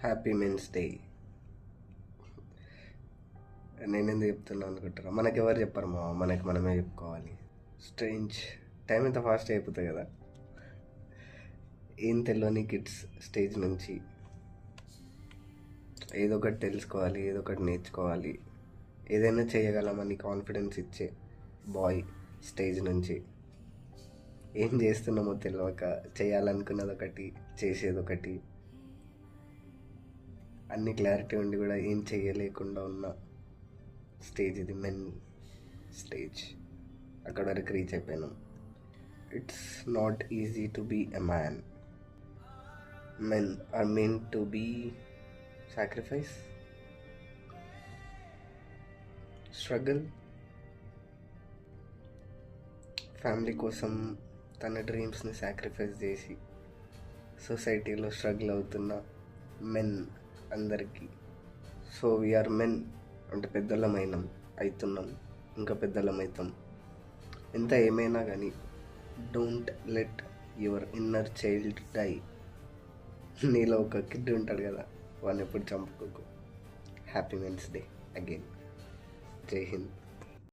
Happy men's day. నేను ఎందుకు చెప్తున్నా అనుకుంటారా? మనకెవరు చెప్పరు మా, మనకి మనమే చెప్పుకోవాలి. స్ట్రేంజ్. టైం ఎంత ఫాస్ట్ అయిపోతుంది కదా. ఏం తెలియని కిడ్స్ స్టేజ్ నుంచి ఏదో ఒకటి తెలుసుకోవాలి, ఏదో ఒకటి నేర్చుకోవాలి, ఏదైనా చేయగలమని కాన్ఫిడెన్స్ ఇచ్చే బాయ్ స్టేజ్ నుంచి ఏం చేస్తున్నామో తెలియక చేయాలనుకున్నది ఒకటి, చేసేది ఒకటి, అన్ని క్లారిటీ ఉండి కూడా ఏం చేయలేకుండా ఉన్న స్టేజ్ ఇది, మెన్ స్టేజ్. అక్కడ వరకు రీచ్ అయిపోయాను. It's not easy to be a man. Men are mean to be sacrifice, struggle, family కోసం తన డ్రీమ్స్ని సాక్రిఫైస్ చేసి సొసైటీలో స్ట్రగుల్ అవుతున్న మెన్ అందరికీ. సో వీఆర్ మెన్ అంటే పెద్దలమైనాం, అవుతున్నాం, ఇంకా పెద్దలమవుతాం. ఎంత ఏమైనా కానీ don't let your inner child die. నీలో ఒక కిడ్ ఉంటాడు కదా, వాడిని ఎప్పుడు చంపుకోకు. Happy men's day again. జై హింద్.